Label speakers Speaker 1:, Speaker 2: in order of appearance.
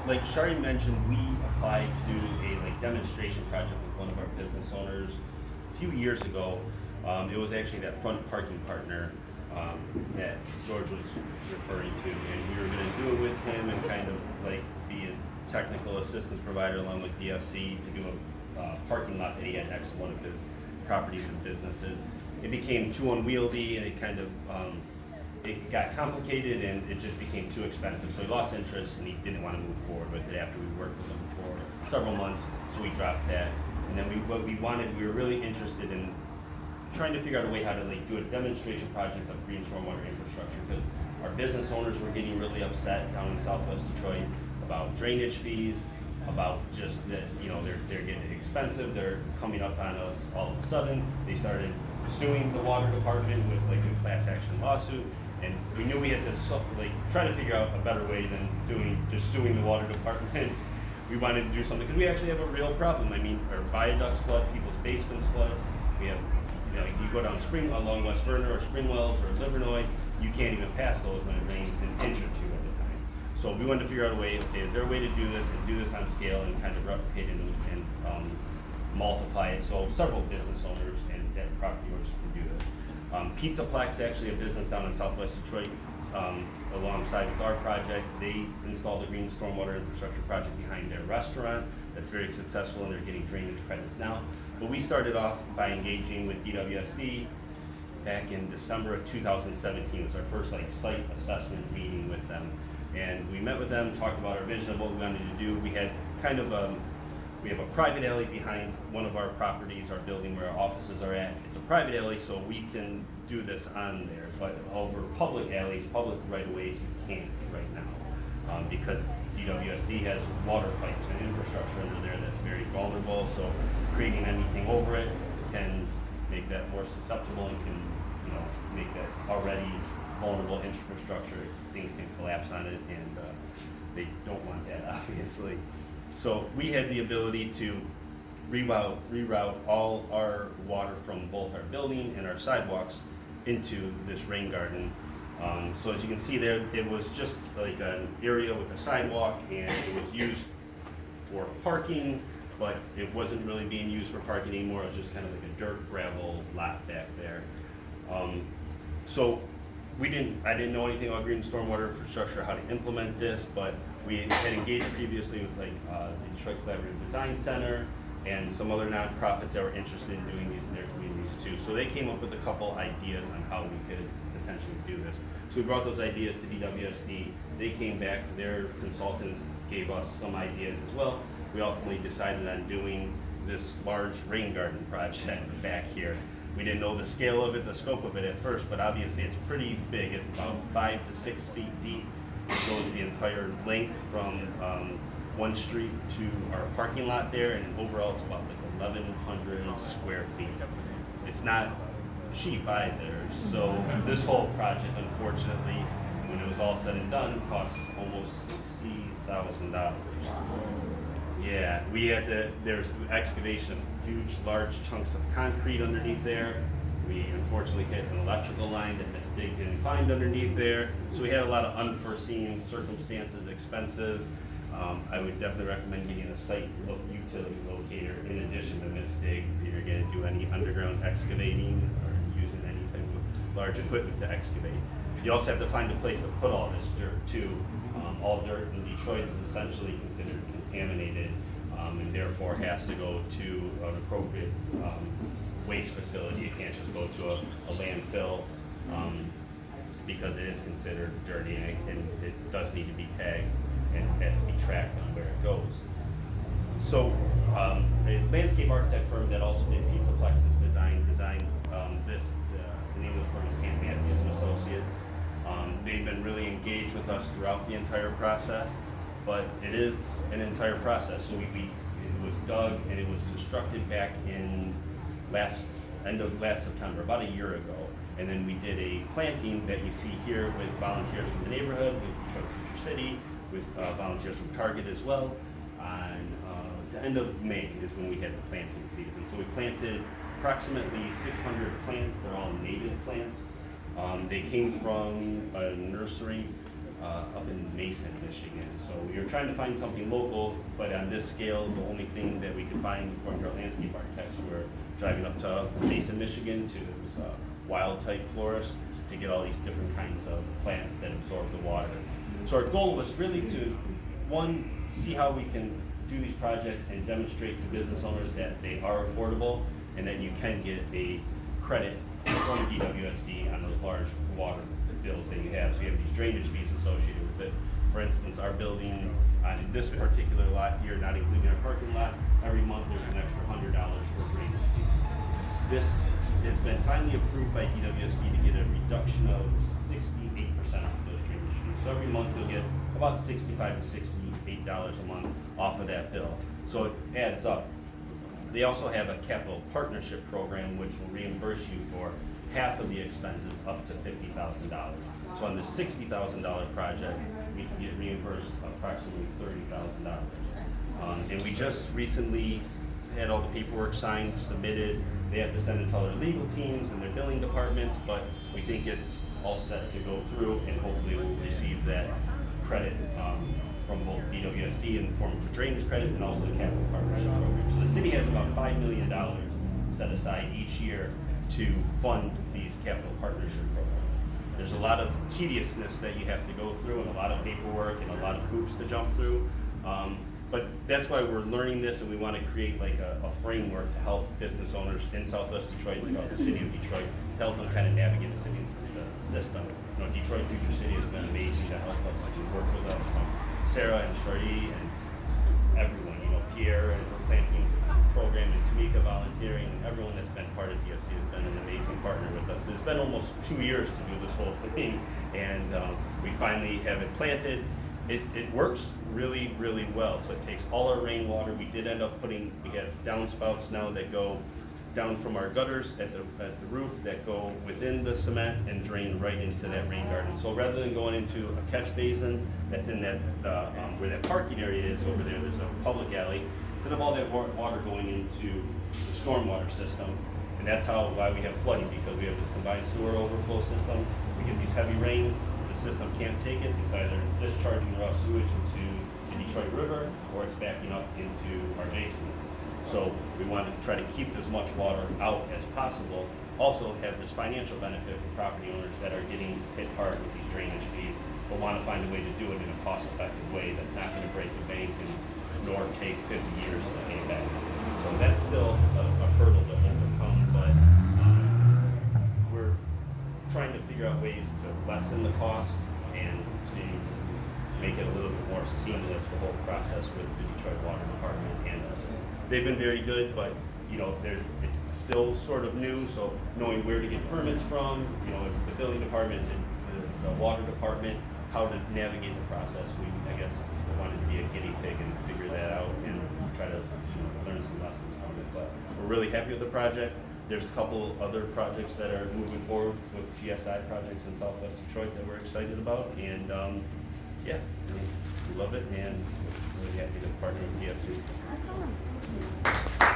Speaker 1: like Shari mentioned, we applied to do a demonstration project with one of our business owners a few years ago. It was actually that front parking partner that George was referring to, and we were going to do it with him and kind of be a technical assistance provider along with DFC to do a parking lot that he had next to one of his properties and businesses. It became too unwieldy, and it kind of it got complicated, and it just became too expensive. So he lost interest, and he didn't want to move forward with it after we worked with him for several months. So we dropped that, and then we were really interested in trying to figure out a way how to do a demonstration project of Green Stormwater Infrastructure, because our business owners were getting really upset down in Southwest Detroit about drainage fees, about just that they're getting expensive. They're coming up on us all of a sudden. They started suing the water department with a class action lawsuit, and we knew we had to try to figure out a better way than just suing the water department. We wanted to do something because we actually have a real problem. I mean, our viaducts flood, people's basements flood. We have you go down along West Vernon or Springwells or Livernois, you can't even pass those when it rains an inch or two at a time. So we wanted to figure out a way, okay, is there a way to do this and do this on scale and kind of replicate it and multiply it so several business owners and property owners can do this. Pizzaplex, actually a business down in Southwest Detroit, alongside with our project, they installed a Green Stormwater Infrastructure project behind their restaurant that's very successful, and they're getting drainage credits now. But we started off by engaging with DWSD back in December of 2017. It was our first site assessment meeting with them. And we met with them, talked about our vision of what we wanted to do. We had we have a private alley behind one of our properties, our building where our offices are at. It's a private alley, so we can do this on there. But over public alleys, public right-of-ways, you can't right now, because DWSD has water pipes and infrastructure under there that's very vulnerable. So creating anything over it can make that more susceptible and can make that already vulnerable infrastructure. Things can collapse on it, and they don't want that, obviously. So we had the ability to reroute all our water from both our building and our sidewalks into this rain garden. So as you can see there, it was just an area with a sidewalk, and it was used for parking, but it wasn't really being used for parking anymore. It was just kind of a dirt gravel lot back there. So I didn't know anything about Green Stormwater Infrastructure, how to implement this, but we had engaged previously with the Detroit Collaborative Design Center and some other nonprofits that were interested in doing these in their communities too. So they came up with a couple ideas on how we could potentially do this. So we brought those ideas to DWSD. They came back, their consultants gave us some ideas as well. We ultimately decided on doing this large rain garden project back here. We didn't know the scale of it, the scope of it at first, but obviously it's pretty big. It's about 5 to 6 feet deep. It goes the entire length from one street to our parking lot there, and overall it's about 1,100 square feet. It's not cheap either. So this whole project, unfortunately, when it was all said and done, cost almost $60,000. Yeah, there's excavation of huge, large chunks of concrete underneath there. We unfortunately hit an electrical line that Ms. Dig didn't find underneath there. So we had a lot of unforeseen circumstances, expenses. I would definitely recommend getting a site utility locator in addition to Ms. Dig if you're going to do any underground excavating or using any type of large equipment to excavate. You also have to find a place to put all this dirt too. All dirt in Detroit is essentially considered contaminated, and therefore has to go to an appropriate waste facility. It can't just go to a landfill because it is considered dirty, and it does need to be tagged and has to be tracked on where it goes. So a landscape architect firm that also did Pizzaplex's designed this. The name of the firm is Camp Matthews and Associates. They've been really engaged with us throughout the entire process, but it is an entire process. So it was dug and it was constructed back in end of last September, about a year ago. And then we did a planting that you see here with volunteers from the neighborhood, with Detroit Future City, with volunteers from Target as well. On the end of May is when we had the planting season. So we planted approximately 600 plants. They're all native plants. They came from a nursery up in Mason, Michigan. So we were trying to find something local, but on this scale, the only thing that we could find, according to our landscape architects, we were driving up to Mason, Michigan, to this wild type florist to get all these different kinds of plants that absorb the water. So our goal was really to, one, see how we can do these projects and demonstrate to business owners that they are affordable and that you can get a credit from DWSD on those large water bills that you have. So you have these drainage fees associated with it. For instance, our building on this particular lot here, not including our parking lot, every month there's an extra $100 for drainage fees. This has been finally approved by DWSD to get a reduction of 68% off those drainage fees. So every month you'll get about $65 to $68 a month off of that bill. So it adds up. They also have a capital partnership program which will reimburse you for half of the expenses up to $50,000. So on the $60,000 project, we can get reimbursed approximately $30,000. And we just recently had all the paperwork signed, submitted. They have to send it to all their legal teams and their billing departments, but we think it's all set to go through, and hopefully we'll receive that credit from both DWSD in the form of a drainage credit and also the capital partnership program. So the city has about $5 million set aside each year to fund these capital partnership programs. There's a lot of tediousness that you have to go through and a lot of paperwork and a lot of hoops to jump through. But that's why we're learning this, and we want to create like a framework to help business owners in Southwest Detroit and throughout the city of Detroit to help them kind of navigate the system. You know, Detroit Future City has been amazing to help us and work with us, from Sarah and Shorty and everyone, you know, Pierre and her planting program and Tamika volunteering, and everyone that's been part of DFC has been an amazing partner with us. It's been almost 2 years to do this whole thing, and we finally have it planted. It works really, really well. So it takes all our rainwater. We did end up we have downspouts now that go down from our gutters at the roof that go within the cement and drain right into that rain garden. So rather than going into a catch basin that's in that where that parking area is over there, there's a public alley. Instead of all that water going into the stormwater system, and that's why we have flooding, because we have this combined sewer overflow system. We get these heavy rains. The system can't take it. It's either discharging raw sewage into the Detroit River or it's backing up into our basements. So we want to try to keep as much water out as possible. Also have this financial benefit for property owners that are getting hit hard with these drainage fees, but want to find a way to do it in a cost-effective way that's not going to break the bank and nor take 50 years to pay back. So that's still a hurdle to overcome, but we're trying to figure out ways to lessen the cost and to make it a little bit more seamless, the whole process with the Detroit Water Department and us. They've been very good, but you know, it's still sort of new, so knowing where to get permits from, you know, it's the building department, it's the water department, how to navigate the process. I guess we wanted to be a guinea pig and figure that out and try to learn some lessons from it. But we're really happy with the project. There's a couple other projects that are moving forward with GSI projects in Southwest Detroit that we're excited about, and yeah, we love it, and we're really happy to partner with DFC.
Speaker 2: Awesome.